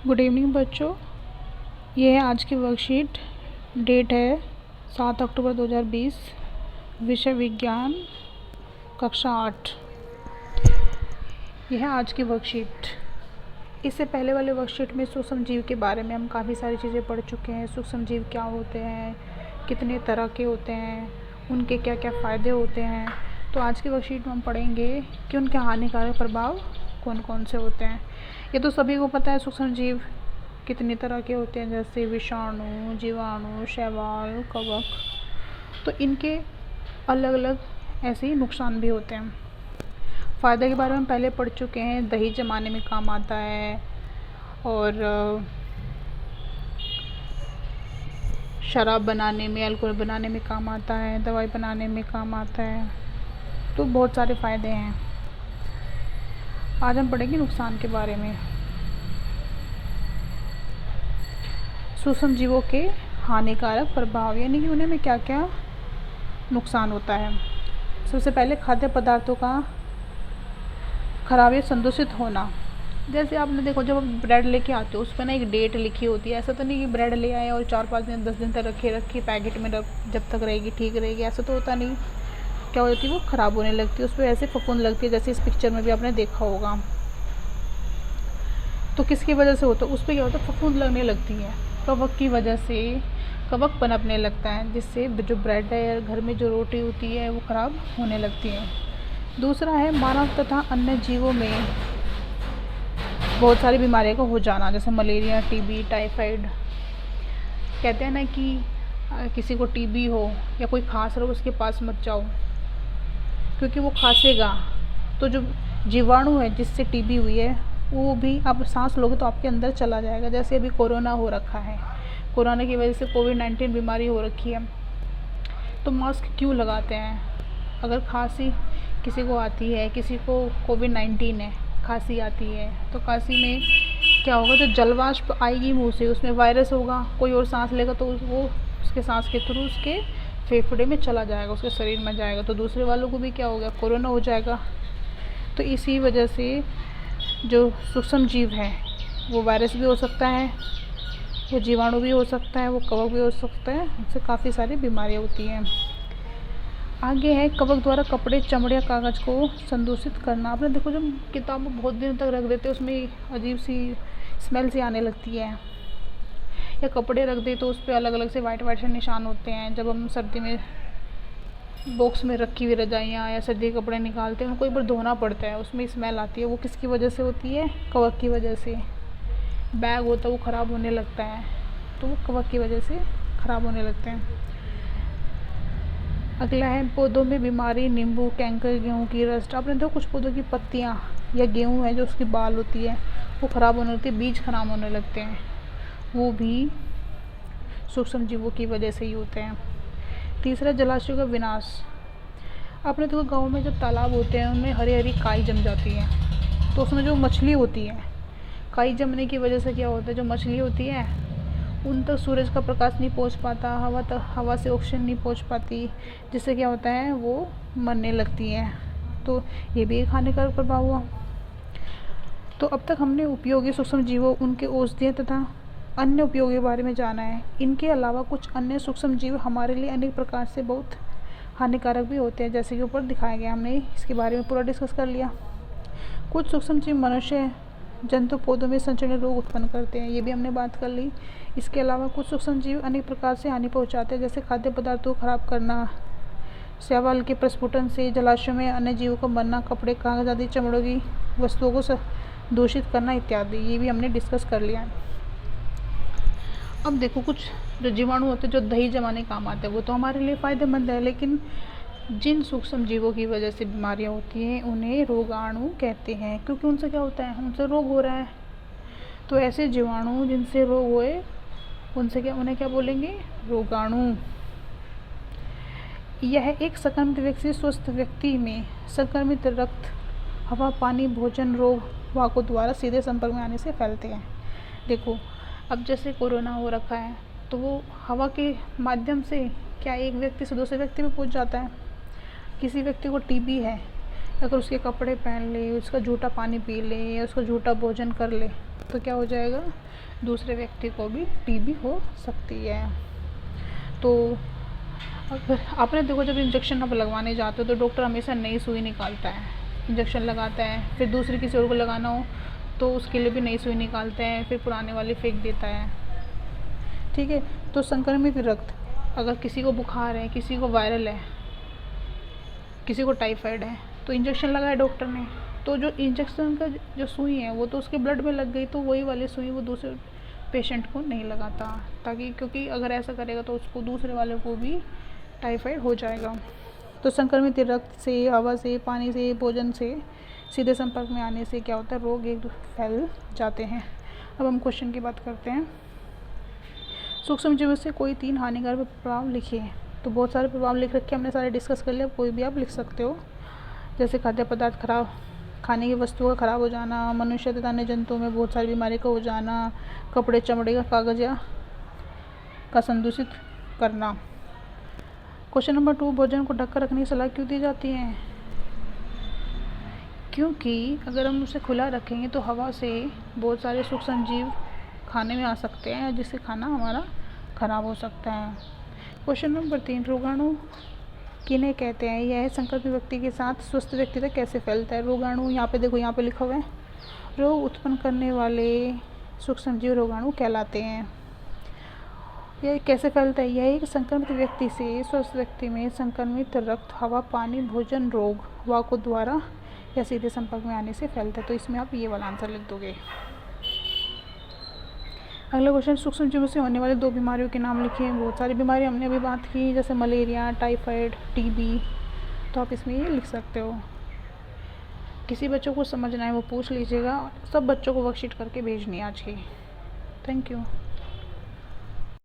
Good evening बच्चों। ये है आज की वर्कशीट। डेट है 7 अक्टूबर 2020। विषय विज्ञान, कक्षा 8। यह है आज की वर्कशीट। इससे पहले वाले वर्कशीट में सूक्ष्म जीव के बारे में हम काफ़ी सारी चीज़ें पढ़ चुके हैं। सूक्ष्म जीव क्या होते हैं, कितने तरह के होते हैं, उनके क्या क्या फ़ायदे होते हैं। तो आज की वर्कशीट में हम पढ़ेंगे कि उनके हानिकारक प्रभाव कौन कौन से होते हैं। ये तो सभी को पता है सूक्ष्म जीव कितनी तरह के होते हैं, जैसे विषाणु, जीवाणु, शैवाल, कवक। तो इनके अलग अलग ऐसे ही नुकसान भी होते हैं। फ़ायदे के बारे में हम पहले पढ़ चुके हैं। दही जमाने में काम आता है और शराब बनाने में, अल्कोहल बनाने में काम आता है, दवाई बनाने में काम आता है। तो बहुत सारे फ़ायदे हैं। आज हम पढ़ेंगे नुकसान के बारे में। सूक्ष्म जीवों के हानिकारक प्रभाव, यानी कि उन्हें में क्या क्या नुकसान होता है। सबसे पहले खाद्य पदार्थों का खराब या संदूषित होना। जैसे आपने देखो, जब आप ब्रेड लेके आते हो उस पर ना एक डेट लिखी होती है। ऐसा तो नहीं कि ब्रेड ले आए और 4-5 दिन 10 दिन तक रखी पैकेट में जब तक रहेगी ठीक रहेगी, ऐसा तो होता नहीं। क्या हो जाती है, वो ख़राब होने लगती है, उस पर ऐसे फफूंद लगती है, जैसे इस पिक्चर में भी आपने देखा होगा। तो किसकी वजह से होता है, उस पर क्या होता है, फफूंद लगने लगती है। कवक की वजह से कवक पनपने लगता है, जिससे जो ब्रेड है या घर में जो रोटी होती है वो ख़राब होने लगती है। दूसरा है मानव तथा अन्य जीवों में बहुत सारी बीमारियों का हो जाना, जैसे मलेरिया, टीबी, टाइफाइड। कहते हैं ना कि किसी को टीबी हो या कोई खांस रहा हो उसके पास मत जाओ, क्योंकि वो खांसेगा तो जो जीवाणु है जिससे टीबी हुई है वो भी आप सांस लोगे तो आपके अंदर चला जाएगा। जैसे अभी कोरोना हो रखा है, कोरोना की वजह से कोविड-19 बीमारी हो रखी है। तो मास्क क्यों लगाते हैं? अगर खांसी किसी को आती है, किसी को कोविड-19 है, खांसी आती है, तो खांसी में क्या होगा, जो जलवाष्प आएगी मुँह से उसमें वायरस होगा, कोई और सांस लेगा तो वो उसके सांस के थ्रू उसके फेफड़े में चला जाएगा, उसके शरीर में जाएगा, तो दूसरे वालों को भी क्या होगा, कोरोना हो जाएगा। तो इसी वजह से जो सूक्ष्म जीव है वो वायरस भी हो सकता है, वो जीवाणु भी हो सकता है, वो कवक भी हो सकता है, उससे काफ़ी सारी बीमारियां होती हैं। आगे है कवक द्वारा कपड़े, चमड़े या कागज़ को संदूषित करना। आपने देखो, जब किताब बहुत दिन तक रख देते उसमें अजीब सी स्मेल सी आने लगती है, या कपड़े रख दे तो उस पर अलग अलग से वाइट वाइट से निशान होते हैं। जब हम सर्दी में बॉक्स में रखी हुई रजाइयाँ या सर्दी के कपड़े निकालते हैं, उनको एक बार धोना पड़ता है, उसमें स्मेल आती है। वो किसकी वजह से होती है? कवक की वजह से। बैग होता है वो ख़राब होने लगता है, तो वो कवक की वजह से ख़राब होने लगते हैं। अगला है पौधों में बीमारी, नींबू, कैंकर, गेहूँ की रस्ट। आपने देखो कुछ पौधों की पत्तियाँ या गेहूँ है जो उसकी बाल होती है वो ख़राब होने लगती है, बीज ख़राब होने लगते हैं, वो भी सूक्ष्म जीवों की वजह से ही होते हैं। तीसरा, जलाशयों का विनाश। आपने देखो गाँव में जब तालाब होते हैं उनमें हरी हरी काई जम जाती है, तो उसमें जो मछली होती है, काई जमने की वजह से क्या होता है, जो मछली होती है उन तक सूरज का प्रकाश नहीं पहुंच पाता, हवा से ऑक्सीजन नहीं पहुंच पाती, जिससे क्या होता है, वो मरने लगती है। तो ये भी एक हानिकारक प्रभाव हुआ। तो अब तक हमने उपयोगी सूक्ष्म जीवों, उनके औषधियों तथा अन्य उपयोग के बारे में जाना है। इनके अलावा कुछ अन्य सूक्ष्म जीव हमारे लिए अनेक प्रकार से बहुत हानिकारक भी होते हैं, जैसे कि ऊपर दिखाया गया। हमने इसके बारे में पूरा डिस्कस कर लिया। कुछ सूक्ष्म जीव मनुष्य, जंतु, पौधों में संचरण रोग उत्पन्न करते हैं, ये भी हमने बात कर ली। इसके अलावा कुछ सूक्ष्म जीव अनेक प्रकार से हानि पहुंचाते हैं, जैसे खाद्य पदार्थों को खराब करना, शैवाल के प्रस्फुटन से जलाशयों में अन्य जीवों का मरना, कपड़े, कागज आदि चमड़ों की वस्तुओं को दूषित करना इत्यादि, ये भी हमने डिस्कस कर लिया। अब देखो, कुछ जो जीवाणु होते हैं जो दही जमाने काम आते हैं वो तो हमारे लिए फ़ायदेमंद है, लेकिन जिन सूक्ष्म जीवों की वजह से बीमारियां होती हैं उन्हें रोगाणु कहते हैं, क्योंकि उनसे क्या होता है, उनसे रोग हो रहा है। तो ऐसे जीवाणु जिनसे रोग होए उन्हें क्या बोलेंगे? रोगाणु। यह एक संक्रमित व्यक्ति से स्वस्थ व्यक्ति में संक्रमित रक्त, हवा, पानी, भोजन, रोग वाहकों द्वारा सीधे संपर्क में आने से फैलते हैं। देखो, अब जैसे कोरोना हो रखा है तो वो हवा के माध्यम से क्या एक व्यक्ति से दूसरे व्यक्ति में पहुंच जाता है। किसी व्यक्ति को टीबी है, अगर उसके कपड़े पहन ले, उसका झूठा पानी पी ले या उसका झूठा भोजन कर ले तो क्या हो जाएगा, दूसरे व्यक्ति को भी टीबी हो सकती है। तो अगर आपने देखो, जब इंजेक्शन आप लगवाने जाते हो तो डॉक्टर हमेशा नई सुई निकालता है, इंजेक्शन लगाता है, फिर दूसरी किसी और को लगाना हो तो उसके लिए भी नई सुई निकालते हैं, फिर पुराने वाली फेंक देता है। ठीक है, तो संक्रमित रक्त, अगर किसी को बुखार है, किसी को वायरल है, किसी को टाइफाइड है, तो इंजेक्शन लगाया डॉक्टर ने, तो जो इंजेक्शन का जो सुई है वो तो उसके ब्लड में लग गई, तो वही वाली सुई वो दूसरे पेशेंट को नहीं लगाता, ताकि क्योंकि अगर ऐसा करेगा तो उसको दूसरे वाले को भी टाइफाइड हो जाएगा। तो संक्रमित रक्त से, हवा से, पानी से, भोजन से सीधे संपर्क में आने से क्या होता है, रोग एक फैल जाते हैं। अब हम क्वेश्चन की बात करते हैं। सूक्ष्म जीवों से कोई 3 हानिकारक प्रभाव लिखिए। तो बहुत सारे प्रभाव लिख रखे, हमने सारे डिस्कस कर लिया, कोई भी आप लिख सकते हो। जैसे खाद्य पदार्थ खराब, खाने की वस्तुओं का खराब हो जाना, मनुष्य तथा अन्य जंतुओं में बहुत सारी बीमारी का हो जाना, कपड़े, चमड़े का, कागज या का संदूषित करना। क्वेश्चन नंबर 2, भोजन को ढककर रखने की सलाह क्यों दी जाती है? क्योंकि अगर हम उसे खुला रखेंगे तो हवा से बहुत सारे सूक्ष्म जीव खाने में आ सकते हैं, जिससे खाना हमारा खराब हो सकता है। क्वेश्चन नंबर 3, रोगाणु किन्हें कहते हैं? यह संक्रमित व्यक्ति के साथ स्वस्थ व्यक्ति तक कैसे फैलता है? रोगाणु, यहाँ पे देखो, यहाँ पे लिखा हुआ है, रोग उत्पन्न करने वाले सूक्ष्म जीव रोगाणु कहलाते हैं। यह कैसे फैलता है? यह एक संक्रमित व्यक्ति से स्वस्थ व्यक्ति में संक्रमित रक्त, हवा, पानी, भोजन, रोग, वायु द्वारा या सीधे संपर्क में आने से फैलता है। तो इसमें आप ये वाला आंसर लिख दोगे। अगला क्वेश्चन, सूक्ष्म जीवों से होने वाले 2 बीमारियों के नाम लिखिए। बहुत सारी बीमारी हमने अभी बात की, जैसे मलेरिया, टाइफाइड, टीबी, तो आप इसमें ये लिख सकते हो। किसी बच्चों को समझना है वो पूछ लीजिएगा, सब बच्चों को वर्कशीट करके भेजनी है आज की। Thank you.